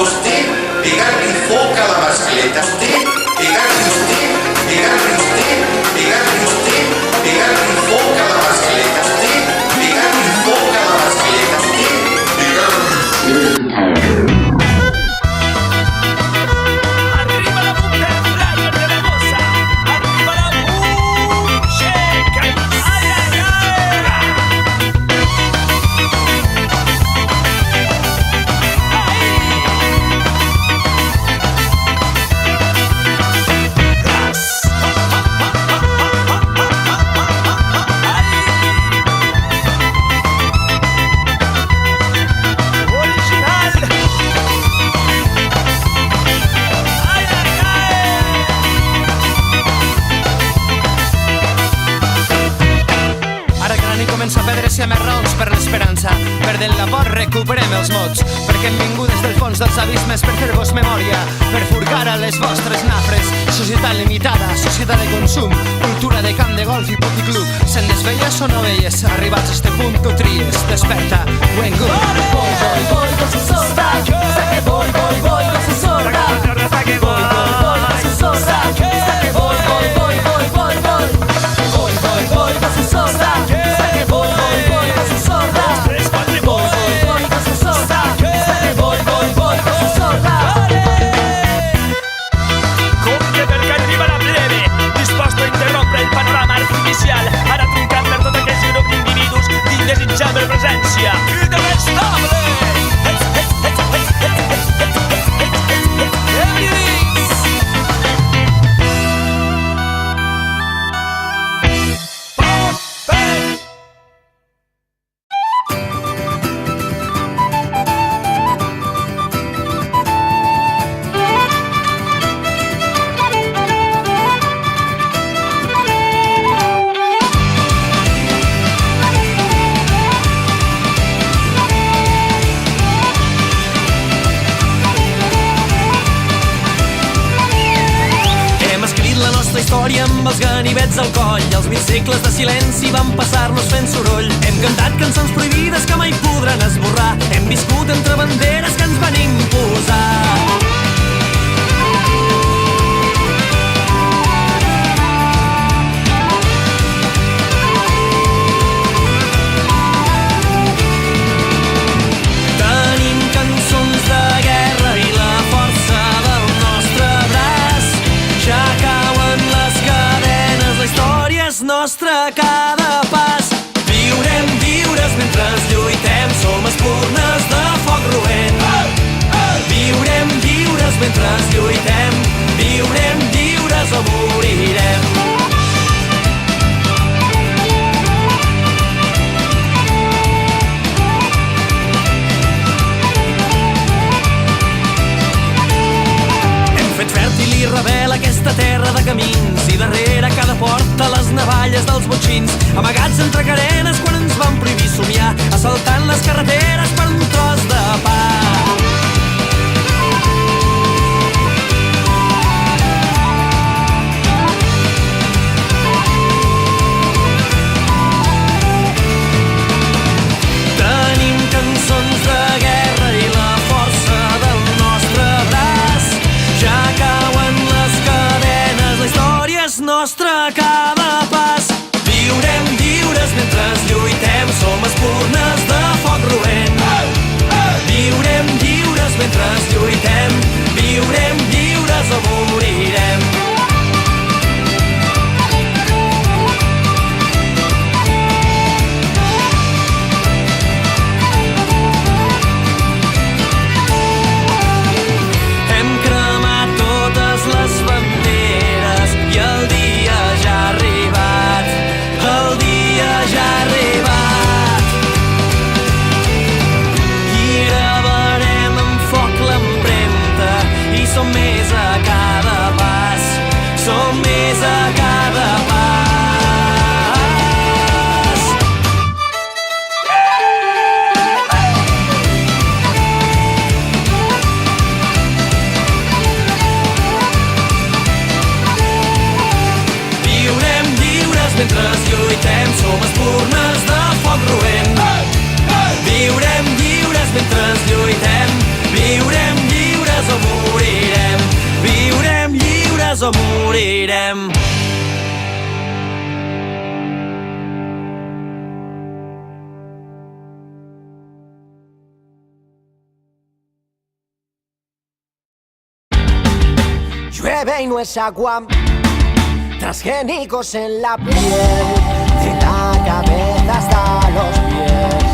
usted, pegarle foc a la mascleta, usted, pegarle usted, pegarle usted, pegarle usted, pegarle foc a la mascleta, usted, pegarle foc a la mascleta, usted, pegarle. Comença a perdre-se més raons per l'esperança. Perdent la por recuperem els mots, perquè hem vingut des del fons dels abismes per fer-vos memòria, per furgar a les vostres nafres. Societat limitada, societat de consum, cultura de camp de golf i puticlub. Se'n desveies o no veies? Arribats a este punt tu tries, desperta, when good. Voy, voy, voy, con su sorda, saque voy, voy, voy, con su sorda, saque voy, voy, voy, con su sorda, saque voy, voy, voy, voy, voy, voy, voy, voy, voy, con su sorda. Ara trencant per tot aquest grup d'individus d'indesitjable presència inabastable. Història amb els ganivets al coll, els 20 segles de silenci van passar-nos fent soroll. Hem cantat cançons prohibides que mai podran esborrar, hem viscut entre banderes que ens van imposar. Tenim cançons de guerra i la força del nostre braç. Ja cauen les cadenes, la història és nostra a cada pas. Viurem lliures mentre lluitem, som espurnes de foc roent. Viurem lliures mentre lluitem, viurem lliures o morirem. Fet fèrtil i rebel aquesta terra de camins, i darrere cada porta les navalles dels botxins, amagats entre carenes quan ens van prohibir somiar, assaltant les carreteres per un tros de pa. Tenim cançons de guerra i la força del nostre braç. Ja cauen les cadenes, la història és nostra a cada pas. Viurem lliures mentre lluitem, som espurnes de foc roent. Viurem lliures mentre lluitem, viurem lliures o morirem. Som més a cada pas. que morirem. Llueve y no es agua, transgénicos en la piel, de la cabeza hasta los pies.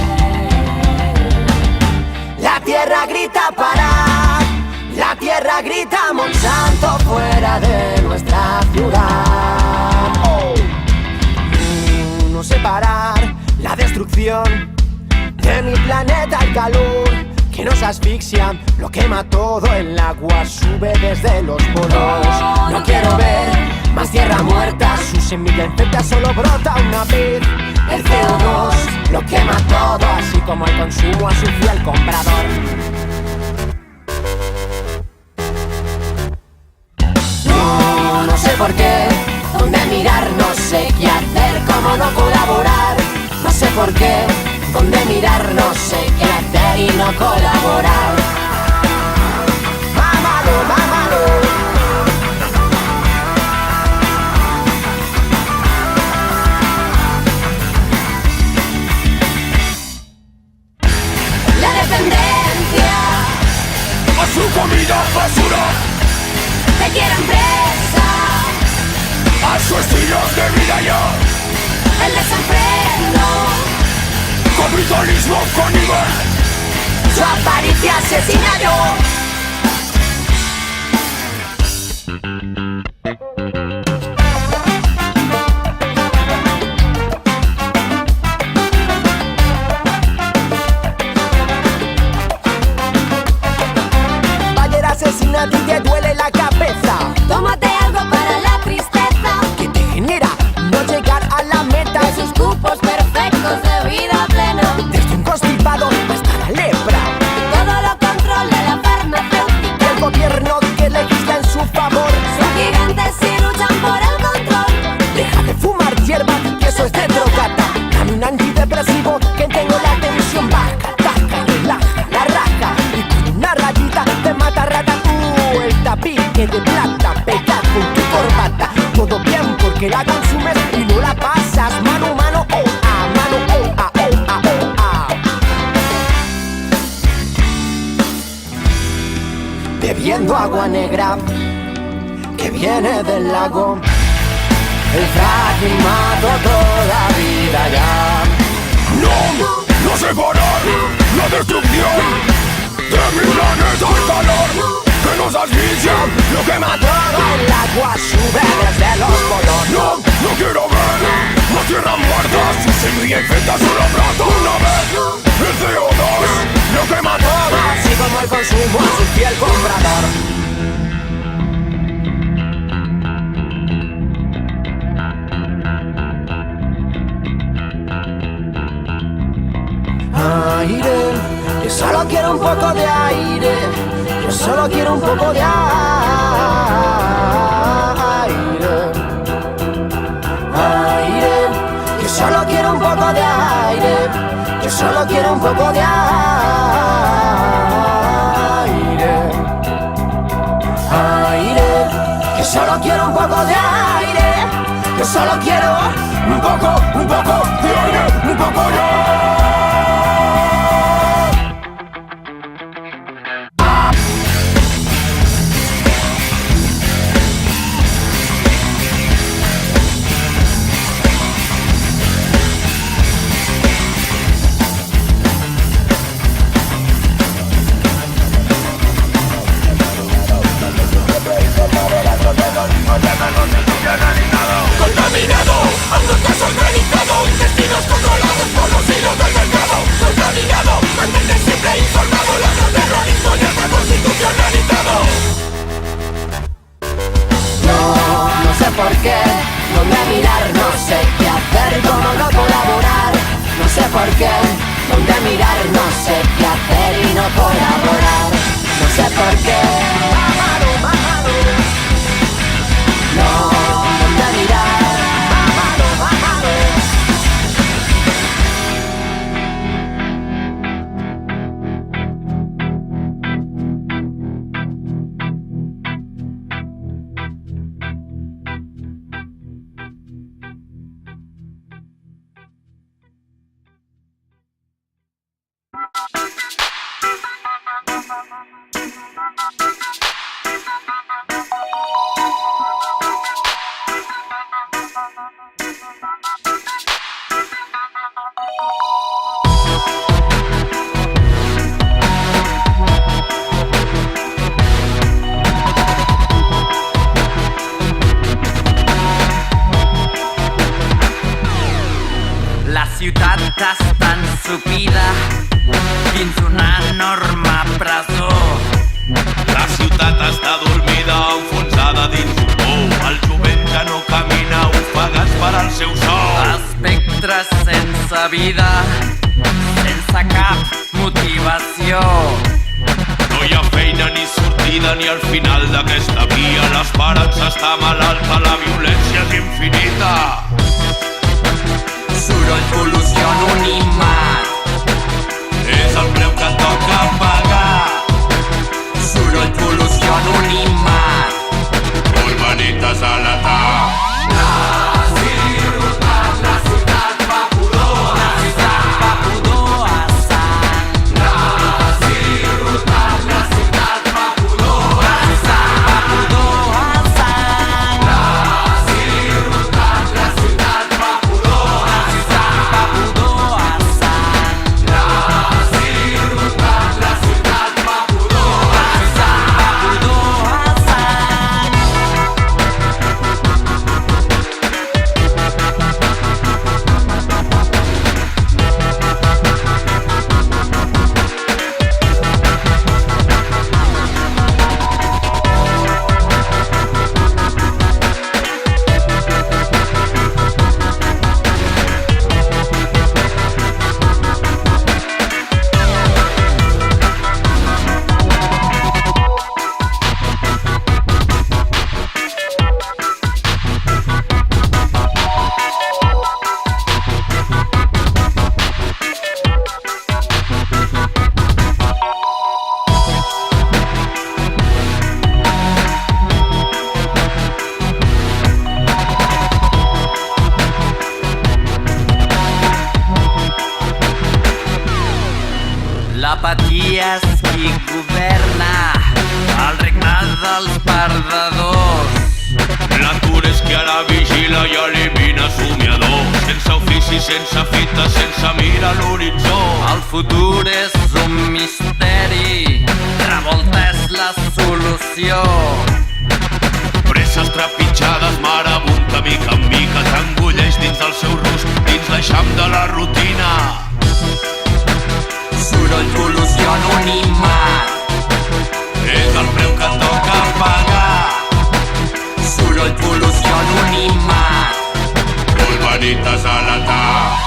La tierra grita para, la tierra grita Monsanto fuera de nuestra ciudad. No sé parar la destrucción de mi planeta, el calor que nos asfixia, lo quema todo, el agua sube desde los poros. No quiero ver más tierra muerta, su semilla infecta solo brota una vez. El CO2 lo quema todo, así como el consumo a su fiel comprador. No sé por qué, dónde mirar, no sé qué hacer, cómo no colaborar. No sé por qué, dónde mirar, no sé qué hacer y no colaborar. Mámalo, mámalo. La dependencia A su comida basura, te quieren presa, a su estilo de vida ya, el desenfreno, capitalismo caníbal, su avaricia asesinato. Bayer asesina, a ti te duele la cabeza. Tómate algo para la tristeza, Que te genera no llegar a la meta. esos cupos perfectos de vida plena. Desde un constipado hasta la lepra. Todo lo controla la farmacéutica. El gobierno que legisla en su favor. Son gigantes y luchan por el control. Deja de fumar hierba, que eso es de drogata. Dame un antidepresivo que tengo la tensión baja. Taca, relaja, la raja. Y con una rayita te mata rata. El tapique de plata, pega con tu corbata. Todo bien porque la consumes y no la pasas. Mano a mano, oh ah, mano, oh ah, oh ah, oh ah. Bebiendo agua negra que viene del lago. El fracking mató toda vida ya. no sé parar la destrucción de mi planeta, el calor que nos asfixia, lo que Quema todo, el agua sube desde los polos. no quiero ver más tierra muerta, su semilla infecta solo brota una vez. El CO2 lo quema todo, Así como el consumo a su fiel comprador. Aire, yo solo quiero un poco de aire. Yo solo quiero un poco de aire. Aire, yo solo quiero un poco de aire. Yo solo quiero un poco de aire. Aire, yo solo quiero un poco de aire. Yo solo quiero un poco de aire, un poco de aire. contaminado, ambientes organizados, destinos controlados por los La ciutat està ensupida dins una enorme presó. La ciutat està dormida, enfonsada dins un pou. El jovent ja no camina, ofegats per al seu sou. Espectres sense vida, sense cap motivació. No hi ha feina ni sortida ni al final d'aquesta via. L'esperança està malalta, la violència és infinita. Soroll, pol·lució, anonimat. És el preu que toca pagar. Soroll, pol·lució, anonimat. Urbanitas a l'atac. L'apatia és qui governa el regne dels perdedors. L'atur és qui ara vigila i elimina somiadors. Sense ofici, sense fita, sense mira a l'horitzó. El futur és un misteri, revolta és la solució. Presses trepitjades, marabunta, mica en mica, t'engulleix dins del seu rus, dins l'eixam de la rutina. Soroll, pol·lució, anonimat. És el preu que toca pagar. Soroll, pol·lució, anonimat. Urbanitas a l'atac.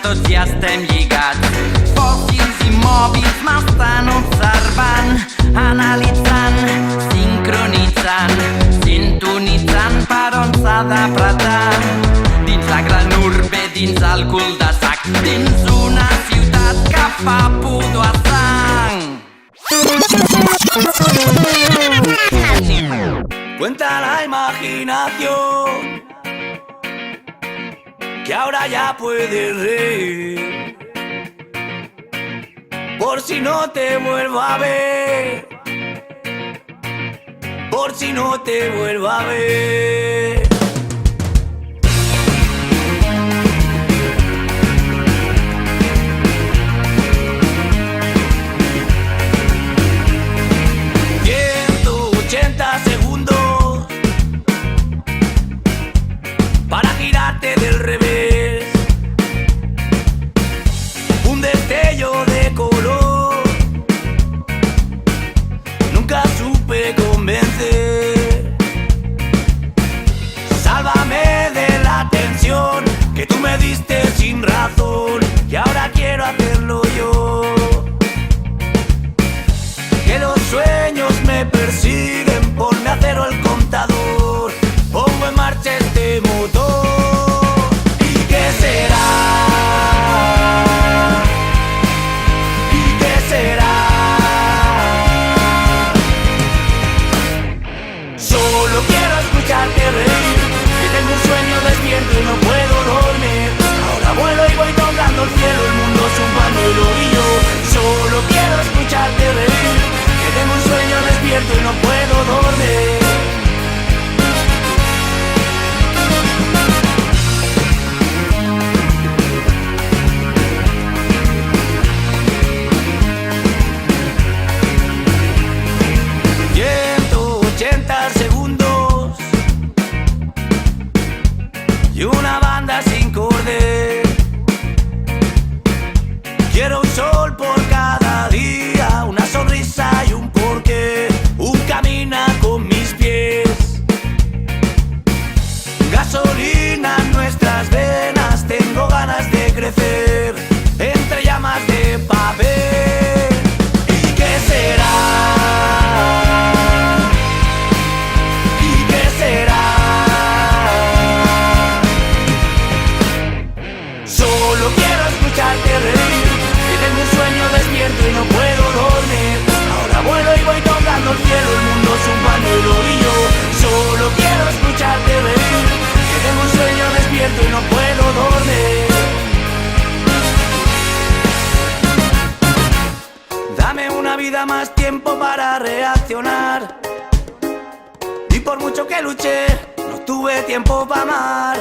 tots ja estem lligats. Fòssils i mòbils m'estan observant, analitzant, sincronitzant, sintonitzant per on s'ha d'apretar. Dins la gran urbe, dins el cul-de-sac, dins una ciutat que fa pudor a sang. Cuenta la imaginación que ahora ya puedes reír, por si no te vuelvo a ver, por si no te vuelvo a ver. una vida más tiempo para reaccionar. Y por mucho que luché, no tuve tiempo para amar.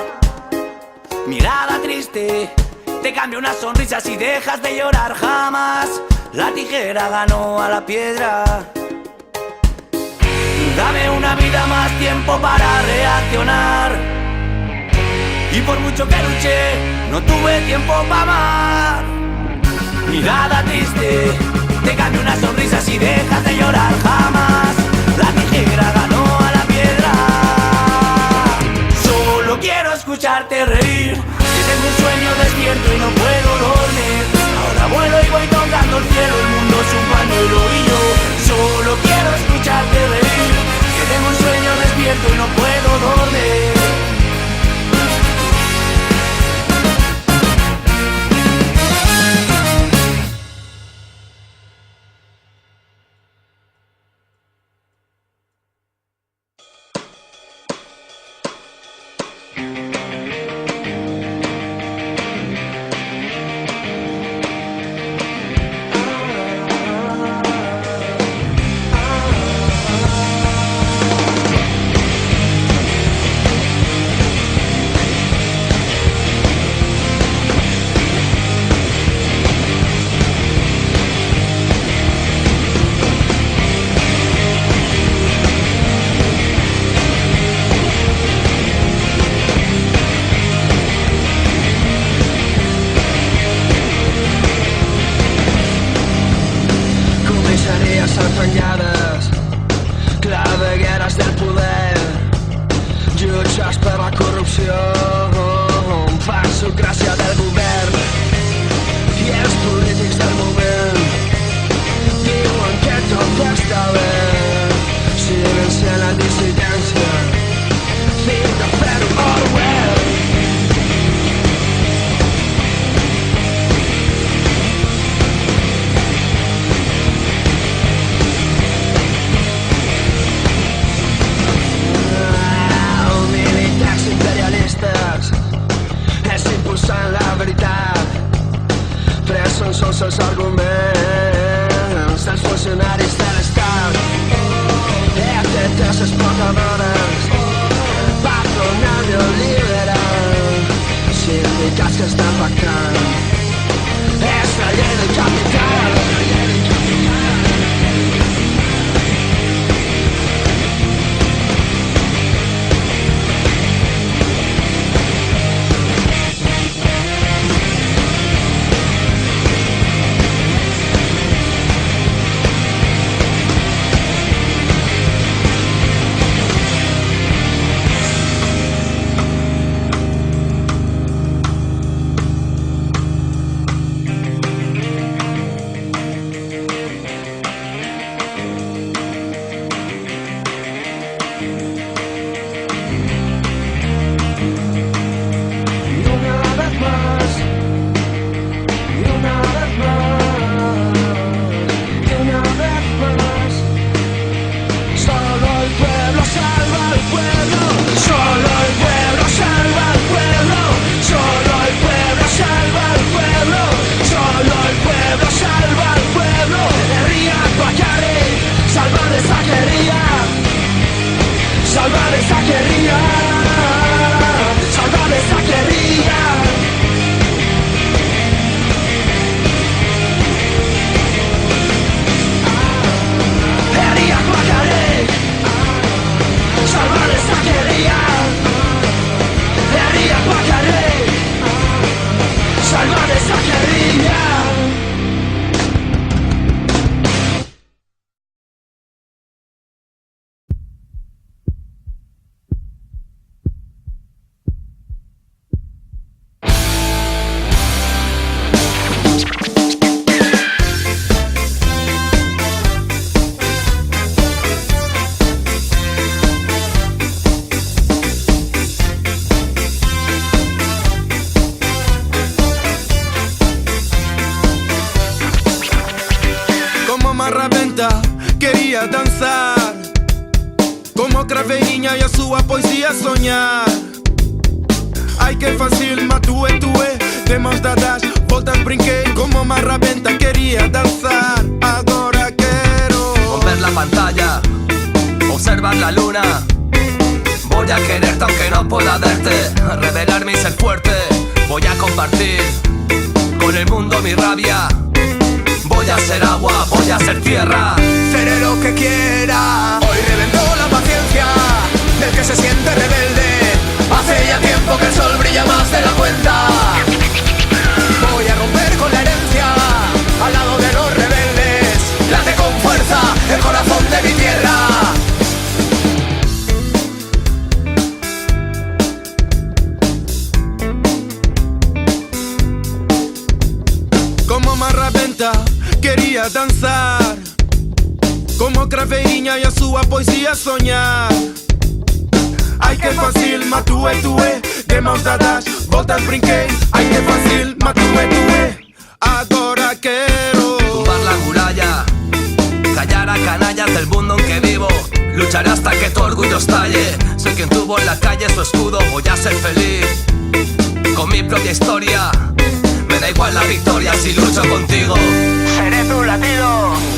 Mirada triste, te cambia una sonrisa si dejas de llorar jamás. La tijera ganó a la piedra. Dame una vida más tiempo para reaccionar. Y por mucho que luché, no tuve tiempo para amar. Mirada triste, te cambia una sonrisa si dejas de llorar jamás. La tijera ganó a la piedra. Solo quiero escucharte reír. Si tengo un sueño despierto y no puedo dormir. Ahora vuelo y voy tocando el cielo. El mundo es un pañuelo y yo solo quiero escucharte reír. Que tengo un sueño despierto y no puedo dormir. queria dançar, como a craveirinha e a sua poesia sonhar. Ai que fácil, matue, de mãos dadas, voltas brinquei como uma rabenta, queria dançar. Agora que pueda verte, revelarme y ser fuerte. Voy a compartir con el mundo mi rabia. Voy a ser agua, voy a ser tierra. Seré lo que quiera. Hoy reventó la paciencia del que se siente rebelde. Hace ya tiempo que el sol brilla más de la cuenta. Voy a romper con la herencia al lado de los rebeldes. Late con fuerza el corazón de mi tierra. Como Marraventa quería dançar, como Craveirinha e a sua poesia sonhar. Ai que fácil, matue, de mãos dadas, voltas brinquei. Ai que fácil, matue, agora quero tumbar la muralla, callar a canallas del mundo en que vivo. Lucharé hasta que tu orgullo estalle. Soy quien tuvo en la calle su escudo. Voy a ser feliz con mi propia historia. Me da igual la victoria si lucho contigo. Seré tu latido.